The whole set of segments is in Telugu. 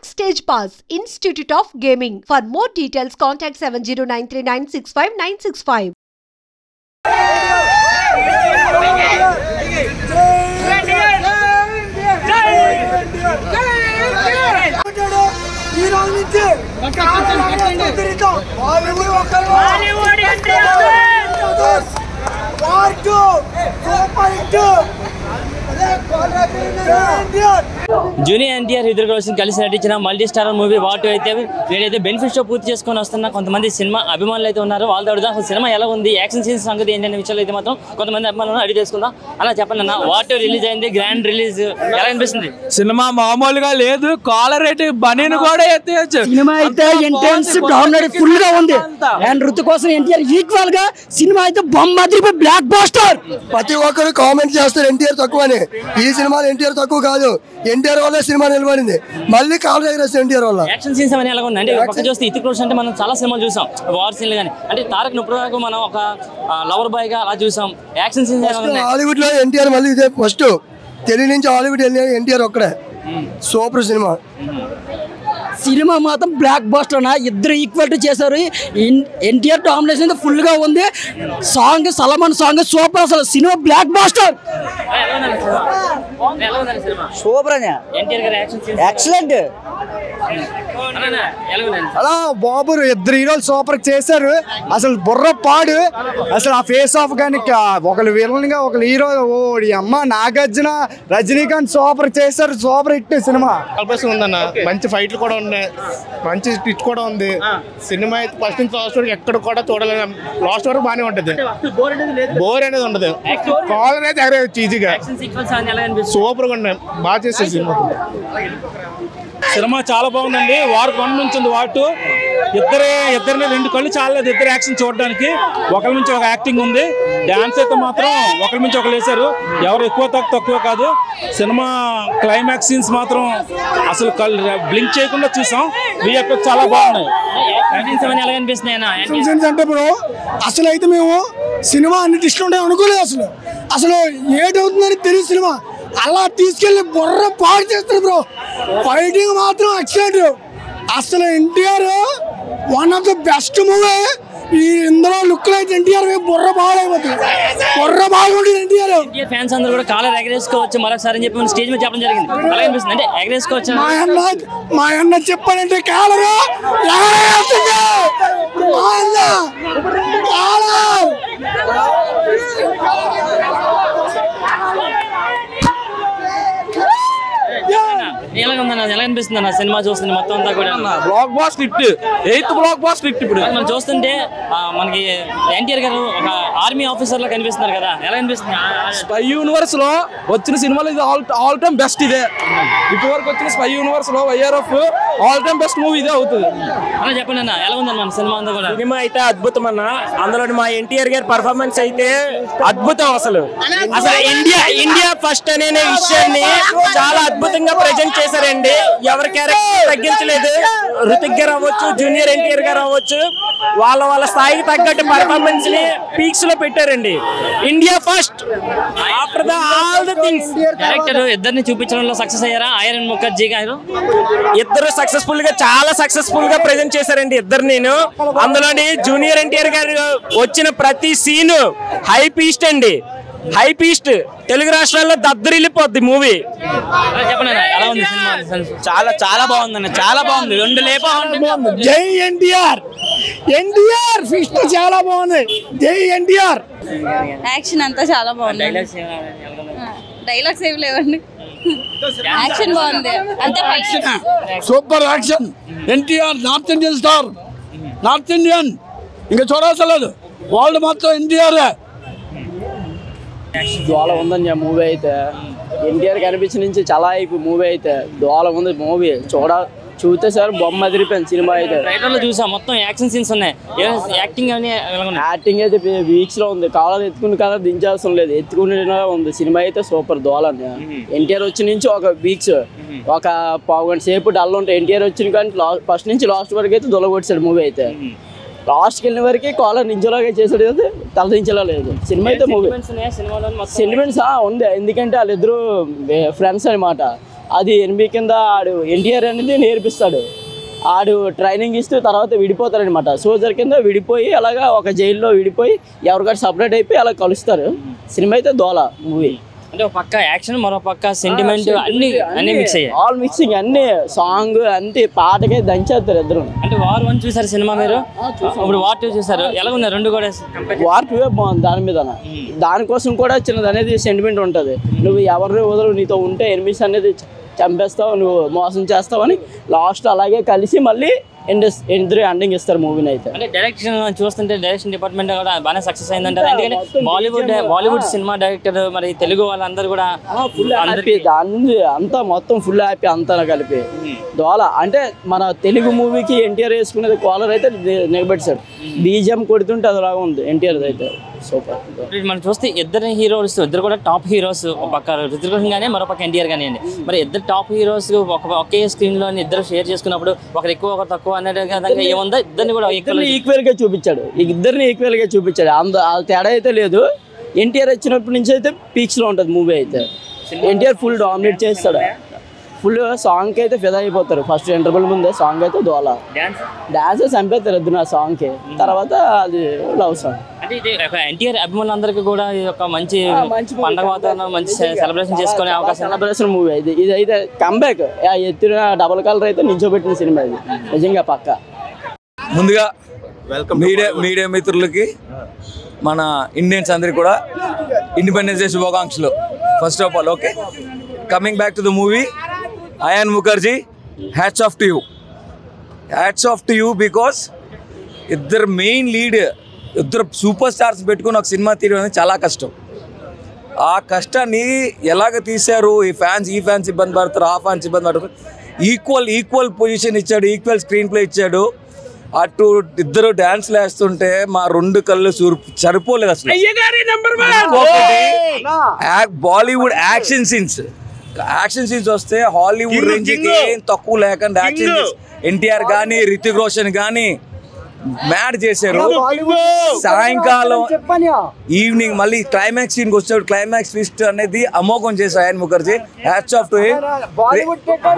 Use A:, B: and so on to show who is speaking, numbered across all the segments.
A: Backstage Pass, Institute of Gaming. For more details, contact 7093965965.
B: Junior NTR ఇద్దరు కలిసి నటించిన మల్టీ స్టార్ మూవీ వాటు అయితే నేనైతే బెనిఫిట్ షో పూర్తి చేసుకొని వస్తున్నా. కొంతమంది సినిమా అభిమానులు అయితే ఉన్నారు, వాళ్ళతో అడుగుదాం సినిమా ఎలా ఉంది, యాక్షన్ సీన్స్ సంగతి ఏంటనే విషయాలు అయితే మాత్రం కొంతమంది అభిమానులను అడిగి తెలుసుకుందాం. అలా చెప్పండి అన్న, వాటు రిలీజ్ అయింది, గ్రాండ్ రిలీజ్ ఎలా అనిపిస్తుంది?
C: సినిమా మామూలుగా లేదు, కాలర్ రేటు బనీని కూడా ఎత్తేయచ్చు.
D: సినిమా అయితే ఇంటెన్స్ డౌన్లోడ్ ఫుల్ గా ఉంది అండ్ ఋతు కోసం ఎన్టీఆర్ ఈక్వల్ గా సినిమా అయితే బొమ్మ బ్లాక్ బాస్టర్.
E: ప్రతి ఒక్కరు కామెంట్ చేస్తారు ఎన్టీఆర్ తక్కువని. ఈ సినిమాలో ఎన్టీఆర్ తక్కువ కాదు, ఎన్టీఆర్ వల్ల సినిమా నిలబడింది. మళ్ళీ కాల్ ఎగరేస్తారు ఎన్టీఆర్ వల్ల.
B: యాక్షన్ సీన్స్ అవన్నీ ఎలా ఉంది అంటే పక్క చూస్తే ఇతిక్ రోషన్ అంటే మనం చాలా సినిమాలు చూసాం, వార్ సీన్లు కానీ. అంటే తారక్ ఇప్పుడు వరకు మనం ఒక లవర్ బాయ్ గా అలా చూసాం. యాక్షన్ సీన్స్
E: హాలీవుడ్ లో ఎన్టీఆర్ మళ్ళీ ఇదే ఫస్ట్. తెలుగు నుంచి హాలీవుడ్ వెళ్ళిన ఎన్టీఆర్ ఒక్కడే. Super cinema.
D: సినిమా మాత్రం బ్లాక్ బాస్టర్ అన్న, ఇద్దరు ఈక్వల్ టు చేశారు. ఎన్టీఆర్ డామినేషన్ ఫుల్ గా ఉంది. సాంగ్ సల్మాన్ సాంగ్ సూపర్, అసలు cinema blockbuster.
B: Super
D: excellent.
E: అలా బాబు ఇద్దరు హీరోలు సూపర్ చేశారు. అసలు బుర్ర పాడు. అసలు ఆ ఫేస్ ఆఫ్ కానీ ఒకరు విలన్ గా ఒకరు హీరో అమ్మ నాగార్జున రజనీకాంత్ సూపర్ చేశారు. Super hit cinema.
F: ఉందన్న మంచి ఫైట్లు కూడా ఉన్నాయి, మంచి హిట్ కూడా ఉంది. సినిమా అయితే ఫస్ట్ నుంచి లాస్ట్ వరకు ఎక్కడ కూడా చూడలేదు. లాస్ట్ వరకు బాగానే ఉంటది, బోర్ అనేది ఉండదు. కాలర్ అయితే ఎగరేయచ్చు ఈజీగా. సూపర్ గా ఉన్నాయి, బాగా చేస్తారు సినిమా.
C: సినిమా చాలా బాగుందండి. వార్ 1 నుంచి ఉంది, వార్ 2. ఇద్దరిని 2 కళ్ళు చాలలేదు ఇద్దరు యాక్షన్ చూడడానికి. ఒకరి నుంచి ఒక యాక్టింగ్ ఉంది. డాన్స్ అయితే మాత్రం ఒకరి నుంచి ఒకరు వేశారు. ఎవరు ఎక్కువ తక్కువ కాదు. సినిమా క్లైమాక్స్ సీన్స్ మాత్రం అసలు బ్లింక్ చేయకుండా చూసాం. విఎఫ్ఎక్స్ చాలా బాగున్నాయి.
E: అంటే బ్రో అసలు అయితే మేము సినిమా అన్ని డిస్కౌంట్ అనుకోలేదు. అసలు ఏటవుతుందని తెలియదు. సినిమా అలా తీసుకెళ్లి బుర్ర పాడు చేస్తారు బ్రో. ఫైటింగ్ మాత్రం ఎక్సలెంట్. అసలు NTR one of the best movie. ఈ ఇందులో లుక్ అయితే ఎన్టీఆర్ బుర్ర బాగాలేకపోతుంది. బుర్ర బాగుంటుంది ఎన్టీఆర్.
B: ఫ్యాన్స్ అందరూ కూడా కాలర్ ఎగరేసుకోవచ్చు మరొకసారి అని చెప్పి స్టేజ్ మీద చెప్పడం జరిగింది. అలా అనిపిస్తుంది అంటే ఎగరేసుకోవచ్చు.
E: మా అన్న చెప్పాలంటే కాలర్
B: ఎలా అనిపిస్తుంది అన్న సినిమా చూస్తుంది మొత్తం అంతా కూడా?
C: Blockbuster hit, 8th blockbuster hit. ఇప్పుడు
B: మనం చూస్తుంటే మనకి ఎన్టీఆర్ గారు ఒక ఆర్మీ ఆఫీసర్ లా కనిపిస్తున్నారు కదా, ఎలా అనిపిస్తుంది?
C: స్పై యూనివర్స్ లో వచ్చిన సినిమాలు ఇది ఆల్ టైమ్ బెస్ట్. ఇదే ఇప్పటి వరకు వచ్చిన స్పై యూనివర్స్ లో YRF all time best movie ఇదే అవుతుంది
B: అన్న. చెప్పండి అన్న, ఎలా ఉందన్న మన సినిమా అంతా కూడా?
G: సినిమా అయితే అద్భుతం అన్న. అందులో మా ఎన్టీఆర్ గారి పర్ఫార్మెన్స్ అయితే అద్భుతం. అసలు ఇండియా ఫస్ట్ అనే విషయాన్ని చాలా అద్భుతంగా ప్రెజెంట్ చేశారండి. ఎవరి క్యారెక్టర్ తగ్గించలేదు. ఋతిక్ గారు అవ్వచ్చు, జూనియర్ ఎన్టీఆర్ గారు అవ్వచ్చు, వాళ్ళ స్థాయికి తగ్గట్టు పర్ఫార్మెన్స్ ని పీక్స్ లో పెట్టారండి. India first after the all the things.
B: Director ఇద్దరిని చూపించడంలో సక్సెస్ అయ్యారా? ఐరన్ ముఖర్జీ గారు
G: ఇద్దరు చాలా సక్సెస్ఫుల్ గా ప్రెజెంట్ చేశారండి ఇద్దరు. నేను అందులోని జూనియర్ ఎన్టీఆర్ గారు వచ్చిన ప్రతి సీను హై పీస్ట్ అండి. హై పీస్ట్ తెలుగు రాష్ట్రాల్లో దద్దరిల్లిపోద్ది మూవీ.
B: చాలా బాగుందన్న, చాలా బాగుంది. 2 లేపా.
E: జై ఎన్టీఆర్. ఎన్టీఆర్ ఫిస్ట్ చాలా బాగుంది. జై ఎన్టీఆర్.
H: యాక్షన్ అంతా చాలా బాగుంది. డైలాగ్స్ ఏమి లేవండి. యాక్షన్ బాగుంది అంతే.
E: Super action. NTR north Indian star. North Indian ఇంకా చూడాల్సలేదు. వాళ్ళు మొత్తం ఎన్టీఆర్.
D: దోళ ఉందని మూవీ అయితే ఎన్టీఆర్ కనిపించిన నుంచి చాలా అయిపోయి మూవీ అయితే దోళ ఉంది. మూవీ చూస్తే సార్ బొమ్మ అదిరిపోయింది. సినిమా అయితే
B: ట్రైలర్లో చూసాం, మొత్తం యాక్షన్ సీన్స్ ఉన్నాయి. యాక్టింగ్
D: అయితే వీక్స్ లో ఉంది. కాలం ఎత్తుకుని కదా దించాల్సిన లేదు, ఎత్తుకునే ఉంది. సినిమా అయితే సూపర్. దోళ ఎన్టీఆర్ వచ్చి నుంచి ఒక వీక్స్ ఒక పావు గంట సేపు డల్ ఉంటాయి. ఎన్టీఆర్ వచ్చిన కానీ ఫస్ట్ నుంచి లాస్ట్ వరకు అయితే దొలగొట్టాడు మూవీ అయితే. లాస్ట్కి వెళ్ళిన వరకు కాలర్ నించోలాగా చేసాడు కదా, తల దించేలా లేదు. సినిమా అయితే మూవీ సెంటిమెంట్స్ ఉంది. ఎందుకంటే వాళ్ళిద్దరు ఫ్రెండ్స్ అనమాట. అది ఎనిమిది కింద ఆడు ఎన్టీఆర్ అనేది నేర్పిస్తాడు. ఆడు ట్రైనింగ్ ఇస్తూ తర్వాత విడిపోతారనమాట. సోల్జర్ కింద విడిపోయి అలాగా ఒక జైల్లో విడిపోయి ఎవరికైనా సపరేట్ అయిపోయి అలా కలుస్తారు. సినిమా అయితే దోల మూవీ.
B: అంటే ఒక పక్క యాక్షన్, మరో పక్క సెంటిమెంట్, అన్ని మిక్స్ అయ్యాయి.
D: ఆల్ మిక్సింగ్, అన్ని సాంగ్ అంతే, పాటకే దంచేస్తారు ఇద్దరు.
B: అంటే వార్ 1 చూసారు సినిమా మీరు, ఇప్పుడు వార్ 2 చూసారు, ఎలా ఉన్నాయి రెండు కూడా?
D: వార్ 2 బాగుంది. దాని మీద దానికోసం కూడా చిన్నది అనేది సెంటిమెంట్ ఉంటుంది. నువ్వు ఎవరిని వదలు, నీతో ఉంటే ఎనిమిస్ అనేది చంపేస్తావు, నువ్వు మోసం చేస్తావని లాస్ట్ అలాగే కలిసి మళ్ళీ ఇద్దరు ఎండింగ్ ఇస్తారు మూవీని అయితే.
B: అంటే డైరెక్షన్ చూస్తుంటే డైరెక్షన్ డిపార్ట్మెంట్ కూడా బాగా సక్సెస్ అయిందంటారు. ఎందుకంటే బాలీవుడ్ సినిమా డైరెక్టర్ మరి తెలుగు వాళ్ళందరూ కూడా
D: ఫుల్ హ్యాపీ, అంతా మొత్తం ఫుల్ హ్యాపీ అంతా కలిపి దోల. అంటే మన తెలుగు మూవీకి ఎన్టీఆర్ వేసుకునేది కాలర్ అయితే నిలబెట్టాడు. బీజిఎం కొడుతుంటే అదిలాగా ఉంది ఎన్టీఆర్ అయితే సూపర్.
B: మనం చూస్తే ఇద్దరు హీరోస్, ఇద్దరు కూడా టాప్ హీరోస్, ఒక పక్క రుతిక్ రోషన్ కానీ మరో పక్క ఎన్టీఆర్ కానీ అండి. మరి ఇద్దరు టాప్ హీరోస్ ఒకే స్క్రీన్ లో ఇద్దరు షేర్ చేసుకున్నప్పుడు ఒకరు ఎక్కువ ఒకరు తక్కువ అనేది ఏముందా? ఇద్దరిని కూడా
D: ఈక్వల్ గా చూపించాడు, ఇద్దరిని ఈక్వల్ గా చూపించాడు. తేడా అయితే లేదు. ఎన్టీఆర్ వచ్చినప్పటి నుంచి అయితే పీక్స్ లో ఉంటుంది మూవీ అయితే. ఎన్టీఆర్ ఫుల్ డామినేట్ చేస్తాడు. ఫుల్ సాంగ్ అయితే ఫిదా అయిపోతారు. ఫస్ట్ ఇంటర్వెల్ ముందే సాంగ్ అయితే దోల, డాన్స్ చంపేస్తారు ఇద్దరు ఆ సాంగ్ కి. తర్వాత అది లవ్ సాంగ్.
B: అంటే ఇది ఎన్టీఆర్ అభిమానులందరికీ కూడా ఒక మంచి పండగ వాతావరణం, మంచి సెలబ్రేషన్ చేసుకునే అవకాశం.
D: సెలబ్రేషన్ మూవీ ఇది అయితే కంబ్యాక్. ఎత్తిన డబల్ కలర్ అయితే నిల్చోబెట్టిన సినిమా ఇది నిజంగా పక్క.
I: ముందుగా మీడియా మిత్రులకి, మన ఇండియన్స్ అందరికి కూడా ఇండిపెండెన్స్ డే శుభాకాంక్షలు. First of all okay, coming back to the movie, Ayan Mukherjee, hats off to you, hats off to you. Because ఇద్దరు మెయిన్ లీడ్, ఇద్దరు సూపర్ స్టార్స్ పెట్టుకుని ఒక సినిమా తీయడం అనేది చాలా కష్టం. ఆ కష్టాన్ని ఎలాగ తీశారు? ఈ ఫ్యాన్స్ ఇబ్బంది పడతారు, ఆ ఫ్యాన్స్ ఇబ్బంది పడతారు. ఈక్వల్ పొజిషన్ ఇచ్చాడు, ఈక్వల్ స్క్రీన్ ప్లే ఇచ్చాడు. అటు ఇద్దరు డాన్స్లు వేస్తుంటే మా రెండు కళ్ళు సరిపోలేదు అసలు. బాలీవుడ్ యాక్షన్ సీన్స్ వస్తే హాలీవుడ్ రేంజ్కి ఏం తక్కువ లేకుండా యాక్షన్ ఎన్టీఆర్ కానీ రితిక్ రోషన్ కానీ మ్యాడ్ చేశారు. సాయంకాలం ఈవినింగ్ మళ్ళీ క్లైమాక్స్ సీన్కి వచ్చాడు. క్లైమాక్స్ ట్విస్ట్ అనేది అమోఘం చేశారు Ayan Mukherjee. Hats off to him.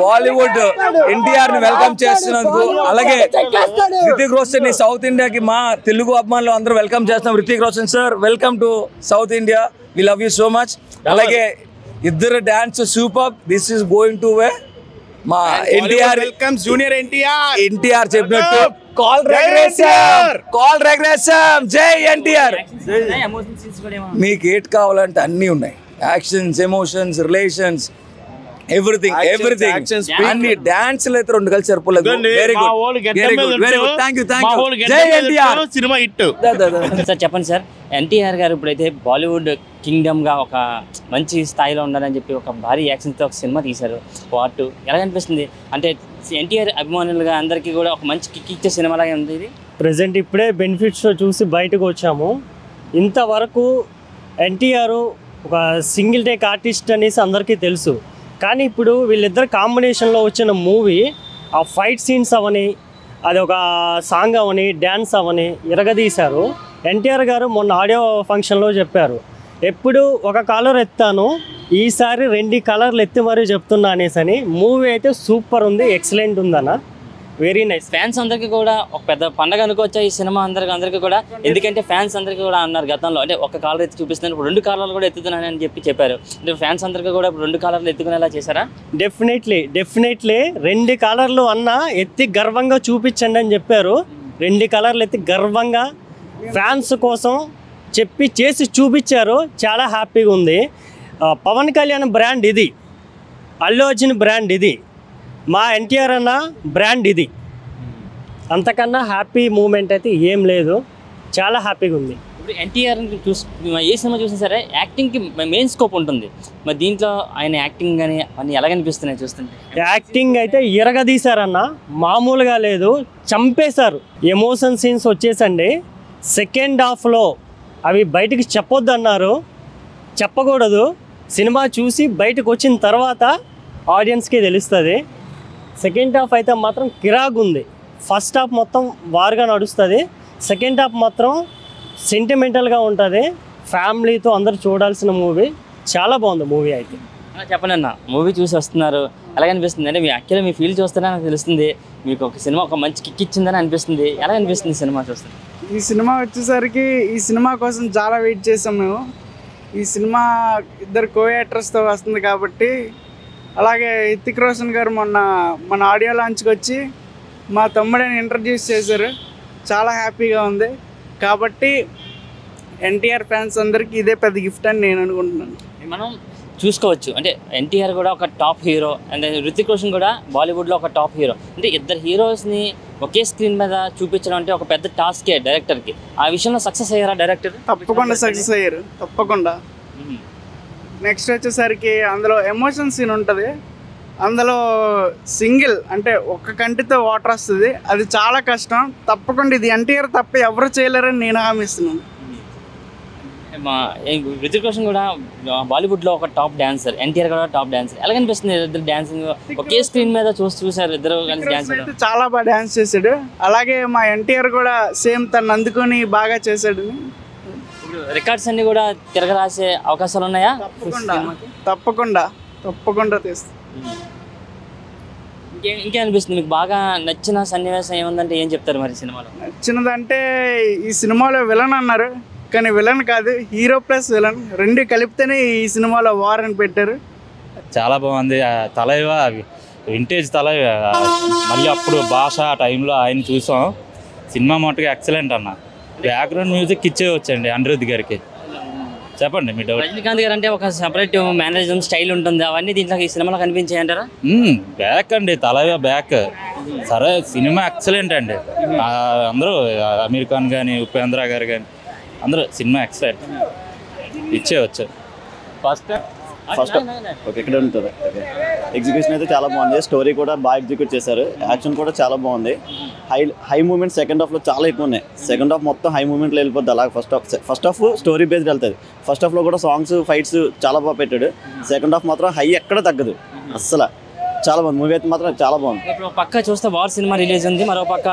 I: Bollywood NTR ని వెల్కమ్ చేస్తున్నందుకు, అలాగే రితిక్ రోషన్ ని సౌత్ ఇండియాకి మా తెలుగు అభిమానులు అందరూ వెల్కమ్ చేస్తున్నాం. Hrithik Roshan sir, welcome to south India, we love you so much. అలాగే ఇద్దరు dance super. This is going to way. మా ఎన్టీఆర్
F: వెల్కమ్స్ జూనియర్
I: ఎన్టీఆర్ చెప్పినట్టు కాల్ రెగ్రెషన్, జై ఎన్టీఆర్. మీకు ఏట్ కావాలంటే అన్నీ ఉన్నాయి. Actions, emotions, relations, everything. అన్ని డాన్స్లు అయితే రెండు కలిసి సరిపోలేదు. Very good, thank you. Jai NTR.
F: Cinema hit.
B: Sir చెప్పండి సార్, ఎన్టీఆర్ గారు ఇప్పుడైతే బాలీవుడ్ కింగ్డమ్గా ఒక మంచి స్థాయిలో ఉండాలని చెప్పి ఒక భారీ యాక్షన్తో ఒక సినిమా తీశారు వార్ 2. ఎలా అనిపిస్తుంది? అంటే ఎన్టీఆర్ అభిమానులుగా అందరికీ కూడా ఒక మంచి కిక్ ఇచ్చే సినిమాలాగే ఉంది ఇది.
J: ప్రజెంట్ ఇప్పుడే బెనిఫిట్స్ చూసి బయటకు వచ్చాము. ఇంతవరకు ఎన్టీఆర్ ఒక సింగిల్ టేక్ ఆర్టిస్ట్ అనేసి అందరికీ తెలుసు. కానీ ఇప్పుడు వీళ్ళిద్దరు కాంబినేషన్లో వచ్చిన మూవీ, ఆ ఫైట్ సీన్స్ అవని, అది ఒక సాంగ్ అవని, డ్యాన్స్ అవని ఇరగదీశారు. ఎన్టీఆర్ గారు మొన్న ఆడియో ఫంక్షన్లో చెప్పారు, ఎప్పుడు ఒక కలర్ ఎత్తాను, ఈసారి 2 కలర్లు ఎత్తి మరీ చెప్తున్నా అనేసి అని. మూవీ అయితే సూపర్ ఉంది, ఎక్సలెంట్ ఉందన్న, వెరీ నైస్.
B: ఫ్యాన్స్ అందరికీ కూడా ఒక పెద్ద పండగ అనుకోవచ్చా ఈ సినిమా అందరికీ కూడా? ఎందుకంటే ఫ్యాన్స్ అందరికీ కూడా అన్నారు గతంలో, అంటే ఒక కాలర్ ఎత్తి చూపిస్తున్నాను, ఇప్పుడు 2 కాలర్లు కూడా ఎత్తుతున్నానని చెప్పారు. అంటే ఫ్యాన్స్ అందరికీ కూడా ఇప్పుడు 2 కాలర్లు ఎత్తుకునేలా చేశారా?
J: డెఫినెట్లీ 2 కలర్లు అన్న ఎత్తి గర్వంగా చూపించండి అని చెప్పారు. 2 కలర్లు ఎత్తి గర్వంగా ఫ్యాన్స్ కోసం చెప్పి చేసి చూపించారు. చాలా హ్యాపీగా ఉంది. పవన్ కళ్యాణ్ బ్రాండ్ ఇది, అల్లు అర్జున్ బ్రాండ్ ఇది, మా ఎన్టీఆర్ అన్న బ్రాండ్ ఇది. అంతకన్నా హ్యాపీ మూమెంట్ అయితే ఏం లేదు. చాలా హ్యాపీగా ఉంది.
B: ఇప్పుడు ఎన్టీఆర్ ఏ సినిమా చూసినా సరే యాక్టింగ్కి మెయిన్ స్కోప్ ఉంటుంది. మరి దీంట్లో ఆయన యాక్టింగ్ కానీ అన్నీ ఎలాగనిపిస్తున్నాయి చూస్తుంటే?
J: యాక్టింగ్ అయితే ఇరగదీశారన్న, మామూలుగా లేదు, చంపేశారు. ఎమోషన్ సీన్స్ వచ్చేసండి సెకండ్ హాఫ్లో అవి బయటికి చెప్పొద్దు అన్నారు, చెప్పకూడదు. సినిమా చూసి బయటకు వచ్చిన తర్వాత ఆడియన్స్కి తెలుస్తుంది. సెకండ్ హాఫ్ అయితే మాత్రం కిరాక్ ఉంది. ఫస్ట్ హాఫ్ మొత్తం వార్గా నడుస్తుంది, సెకండ్ హాఫ్ మాత్రం సెంటిమెంటల్గా ఉంటుంది. ఫ్యామిలీతో అందరు చూడాల్సిన మూవీ. చాలా బాగుంది మూవీ అయితే.
B: చెప్పండి అన్న, మూవీ చూసి వస్తున్నారు, ఎలా అనిపిస్తుంది? అంటే మీ యాక్చువల్గా మీ ఫీల్ చూస్తేనే నాకు తెలుస్తుంది, మీకు ఒక సినిమా ఒక మంచి కిక్ ఇచ్చిందని అనిపిస్తుంది. ఎలా అనిపిస్తుంది సినిమా చూస్తే?
K: ఈ సినిమా వచ్చేసరికి ఈ సినిమా కోసం చాలా వెయిట్ చేసాం మేము. ఈ సినిమా ఇద్దరు కో యాక్టర్స్తో వస్తుంది కాబట్టి. అలాగే హృతిక్ రోషన్ గారు మన ఆడియో లాంచ్కి వచ్చి మా తమ్ముడిని ఇంట్రడ్యూస్ చేశారు. చాలా హ్యాపీగా ఉంది. కాబట్టి ఎన్టీఆర్ ఫ్యాన్స్ అందరికీ ఇదే పెద్ద గిఫ్ట్ అని నేను అనుకుంటున్నాను.
B: మనం చూసుకోవచ్చు, అంటే ఎన్టీఆర్ కూడా ఒక top hero and Hrithik Roshan కూడా బాలీవుడ్లో ఒక టాప్ హీరో. అంటే ఇద్దరు హీరోస్ని ఒకే స్క్రీన్ మీద చూపించడం అంటే ఒక పెద్ద టాస్కే డైరెక్టర్కి. ఆ విషయంలో సక్సెస్ అయ్యారా డైరెక్టర్?
K: తప్పకుండా సక్సెస్ అయ్యారు, తప్పకుండా. నెక్స్ట్ వచ్చేసరికి అందులో ఎమోషన్ సీన్ ఉంటుంది. అందులో సింగిల్ అంటే ఒక్క కంటితో వాటర్ వస్తుంది, అది చాలా కష్టం. తప్పకుండా ఇది ఎన్టీఆర్ తప్ప ఎవరు చేయలేరని నేను హామీ ఇస్తున్నాను.
B: హృతిక్ రోషన్ కూడా బాలీవుడ్లో ఒక టాప్ డాన్సర్, ఎన్టీఆర్ కూడా టాప్ డాన్సర్. ఎలా కనిపిస్తుంది ఇద్దరు డాన్సింగ్ ఒకే స్క్రీన్ మీద చూసారు ఇద్దరు కలిసి డాన్స్?
K: చాలా బాగా డాన్స్ చేశాడు. అలాగే మా ఎన్టీఆర్ కూడా సేమ్ తను అందుకొని బాగా చేశాడు.
B: రికార్డ్స్ అన్ని కూడా తిరగరాసే అవకాశాలు ఉన్నాయా?
K: తప్పకుండా తప్పకుండా తీస్తాం.
B: ఇంకేమనిపిస్తుంది మీకు? బాగా నచ్చిన సన్నివేశం ఏముందంటే ఏం చెప్తారు మరి సినిమాలో?
K: నచ్చినదంటే ఈ సినిమాలో విలన్ అన్నారు, కానీ విలన్ కాదు, హీరో ప్లస్ విలన్ రెండు కలిపితేనే ఈ సినిమాలో వార్ అని పెట్టారు.
C: చాలా బాగుంది. తలైవ వింటేజ్ తలైవ, మళ్ళీ అప్పుడు భాష ఆ టైంలో ఆయన చూసాం. సినిమా మట్టుగా ఎక్సలెంట్ అన్న. బ్యాక్గ్రౌండ్ మ్యూజిక్ ఇచ్చేవచ్చండి అనిరుద్ధ్ గారికి. చెప్పండి మీ డౌట్.
B: రజనీకాంత్ గారు అంటే ఒక సెపరేట్ మేనేజర్ స్టైల్ ఉంటుంది, అవన్నీ దీంట్లో ఈ సినిమాలో కనిపించాయి అంటారా?
C: బ్యాక్ అండి, తలైవ బ్యాక్. సరే సినిమా ఎక్సలెంట్ అండి. అందరూ అమీర్ ఖాన్ కానీ ఉపేంద్ర గారు కానీ అందరూ సినిమా ఎక్సలెంట్ ఇచ్చేవచ్చు.
L: ఫస్ట్ ఓకే ఇక్కడ ఉంటుంది. ఎగ్జిక్యూషన్ అయితే చాలా బాగుంది. స్టోరీ కూడా బాగా ఎగ్జిక్యూట్ చేశారు. యాక్షన్ కూడా చాలా బాగుంది. హై మూమెంట్ సెకండ్ హాఫ్లో చాలా ఎక్కువ ఉన్నాయి. సెకండ్ హాఫ్ మొత్తం హై మూమెంట్లో వెళ్ళిపోద్ది. అలాగే ఫస్ట్ హాఫ్ స్టోరీ బేస్డ్ వెళ్తుంది. ఫస్ట్ హాఫ్లో కూడా సాంగ్స్ ఫైట్స్ చాలా బాగా పెట్టాడు. సెకండ్ హాఫ్ మాత్రం హై ఎక్కడ తగ్గదు అస్సలు. చాలా బాగుంది మూవీ అయితే మాత్రం చాలా బాగుంది.
B: ఇప్పుడు పక్క చూస్తే వార్ సినిమా రిలీజ్ ఉంది, మరో పక్క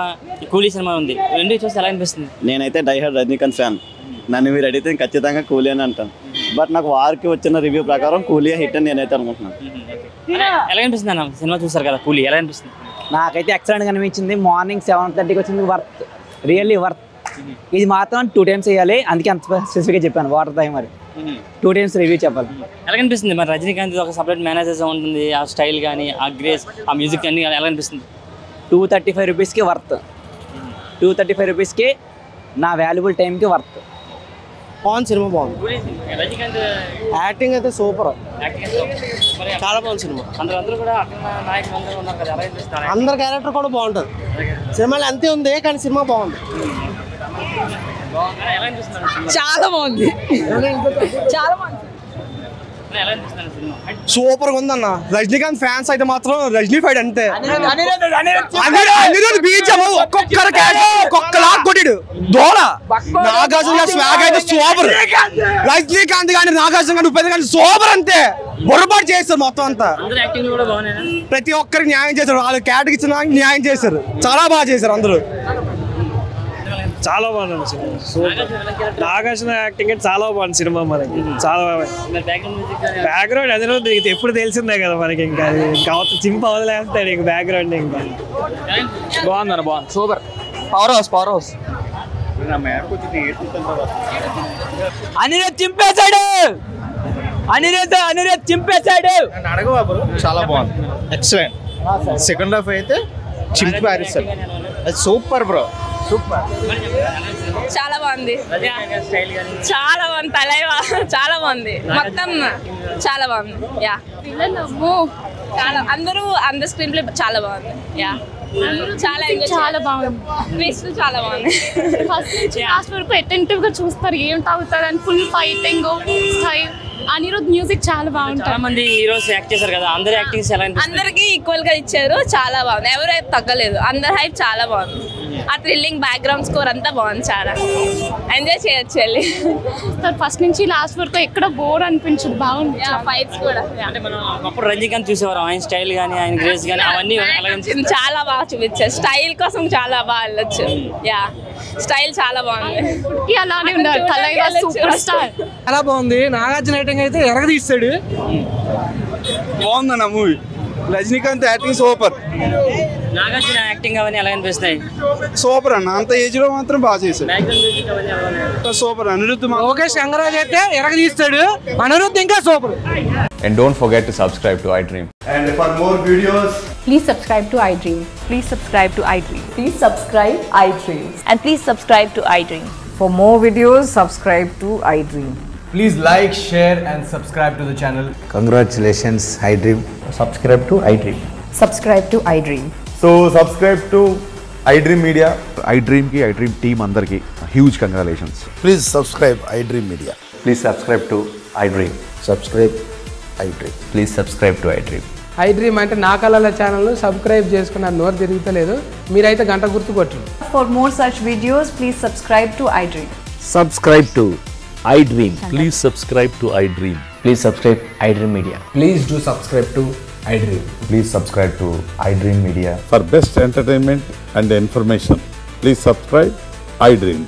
B: కూలీ సినిమా ఉంది. రెండు చూస్తే ఎలా అనిపిస్తుంది?
L: నేనైతే డైహార్డ్ రజనీకాంత్ ఫ్యాన్. నన్ను మీరు అడిగితే ఖచ్చితంగా కూలీ అని అంటాను. బట్ నాకు వార్కి వచ్చిన రివ్యూ ప్రకారం కూలీ హిట్ అని నేనైతే అనుకుంటున్నాను.
B: ఎలా అనిపిస్తుంది అన్న సినిమా చూసారు కదా కూలీ, ఎలా అనిపిస్తుంది?
M: నాకైతే ఎక్సలెంట్గా అనిపించింది. మార్నింగ్ 7:30కి వచ్చింది, వర్త్, రియల్లీ వర్త్. ఇది మాత్రం 2 times వేయాలి, అందుకే అంత స్పెసిఫిక్గా చెప్పాను. వాటర్ టైం మరి 2 times రివ్యూ చెప్పాలి.
B: ఎలా అనిపిస్తుంది మరి? రజనీకాంత్ ఒక సపరేట్ మేనేజర్స్ ఉంటుంది, ఆ స్టైల్ కానీ ఆ గ్రేస్ ఆ మ్యూజిక్ అన్ని ఎలా అనిపిస్తుంది?
M: 235 రూపీస్కి వర్త్. 235 రూపీస్కి నా వాల్యుబుల్ టైంకి వర్త్.
N: బాగుంది సినిమా, బాగుంది.
B: రజనీకాంత్
N: యాక్టింగ్ అయితే సూపర్, చాలా బాగుంది సినిమా.
B: అందరూ కూడా నాయకులు అందరూ ఉన్నారు కదా, ఎలా అనిపిస్తుంది?
N: అందరి క్యారెక్టర్ కూడా బాగుంటుంది. సినిమాలో అంతే ఉంది కానీ సినిమా బాగుంది.
H: చాలా బాగుంది, చాలా బాగుంది.
N: సూపర్ గా ఉందన్న. రజనీకాంత్ ఫ్యాన్స్ అయితే మాత్రం రజనీ ఫైట్ అంతే. ఒక్కొక్కలా కొట్టాడు దోళ. నాగార్జున స్వాగ్ అయితే సూపర్. రజనీకాంత్ కానీ నాగార్జున కానీ ఉపేంద్ర కానీ సూపర్ అంతే. బొరబాటు చేస్తారు మొత్తం అంతా. ప్రతి ఒక్కరికి న్యాయం చేశారు. వాళ్ళు కేటగిరీ ఇచ్చిన న్యాయం చేశారు. చాలా బాగా చేశారు అందరూ.
J: చాలా బాగుంది సినిమా. నాగార్జున యాక్టింగ్ అంటే చాలా బాగుంది సినిమా. మనకి చాలా బ్యాక్గ్రౌండ్ అందులో ఎప్పుడు తెలిసిందే కదా మనకి. ఇంకా చింప వదిలేస్తాడు ఇంక బ్యాక్గ్రౌండ్. ఇంకా
I: బాగుందన్న, బాగుంది, సూపర్. పవర్ హౌస్
M: అనిరుద్ధ్ చింపేశాడు. అనిరుద్ధ్ చింపేశాడు.
F: చాలా బాగుంది, ఎక్సలెంట్. సెకండ్ హాఫ్ అయితే చింపి పారేశారు. Super bro, super.
H: చాలా బాగుంది, చాలా బాగుంది. తలైవా చాలా బాగుంది, మొత్తం చాలా బాగుంది. యా చాలా అందరూ స్క్రీన్ ప్లే చాలా బాగుంది. యా చాలా బాగుంది. ట్విస్ట్ చాలా బాగుంది.
O: ఫస్ట్ నుంచి లాస్ట్ వరకు అటెంటివ్ గా చూస్తారు ఏం తాగుతారు అని. Full fighting style. Anirudh music చాలా బాగుంటుంది.
B: చాలా మంది హీరోస్ యాక్ట్ చేశారు కదా, అందరి యాక్టింగ్స్ ఎలా అనిపిస్తుంది?
H: అందరికి ఈక్వల్ గా ఇచ్చారు, చాలా బాగుంది. ఎవరైతే తగ్గలేదు, అందరి హైప్ చాలా బాగుంది. ఆ థ్రిల్లింగ్ బ్యాక్గ్రౌండ్ స్కోర్ అంతా బాగుంది. చాలా ఎంజాయ్ చేయొచ్చు వెళ్ళి.
O: ఫస్ట్ నుంచి లాస్ట్ వరకు ఎక్కడ బోర్ అనిపించదు, బాగుంది.
H: ఫైట్స్ కూడా
B: అంటే మనం ఒకప్పుడు రజనీకాంత్ చూసేవారు, ఆయన స్టైల్ కానీ ఆయన గ్రేస్ కానీ అవన్నీ
H: చాలా బాగా చూపించారు. స్టైల్ కోసం చాలా బాగా వెళ్ళొచ్చు. యా స్టైల్ చాలా బాగుంది.
O: అలానే ఉన్నారు. తలైవా సూపర్ స్టార్.
N: చాలా బాగుంది. నాగార్జున రైటింగ్ అయితే ఎరగదీస్తాడు. బాగుందన్న movie. Rajinikanth acting super.
B: Nagarjuna acting అవన్నీ ఎలా అనిపిస్తాయి?
N: సూపర్ అన్న, అంత ఏజ్ లో మాత్రం బాగా చేశాడు. సూపర్. అనిరుద్ధ్
P: లోకేష్ గంగరాజ్ అయితే ఎరగదీస్తాడు, అనిరుద్ధ్ ఇంకా super.
Q: And don't forget to subscribe to iDream.
R: And for more videos,
S: please subscribe to iDream.
T: Please subscribe to iDream.
S: Please subscribe iDream.
T: And please subscribe to iDream.
S: For more videos, subscribe to iDream.
R: please like, share and subscribe to the channel.
U: Congratulations iDream. Subscribe to iDream.
S: Subscribe to iDream.
R: So subscribe to iDream Media.
U: iDream ki iDream team andarki huge congratulations.
V: Please subscribe iDream Media.
U: Please subscribe to iDream. Subscribe iDream. Please subscribe to iDream.
P: iDream అంటే నా కళల ఛానల్ సబ్స్క్రైబ్ చేసుకున్నారు, నోరు తిరుగుతలేదు, మీరైతే గంట గుర్తు కొట్టండి.
S: For more such videos, please subscribe to iDream.
U: Subscribe to iDream. Please subscribe to iDream. Please subscribe iDream Media.
R: Please do subscribe to iDream.
U: Please subscribe to iDream Media.
W: For best entertainment and information, please subscribe iDream.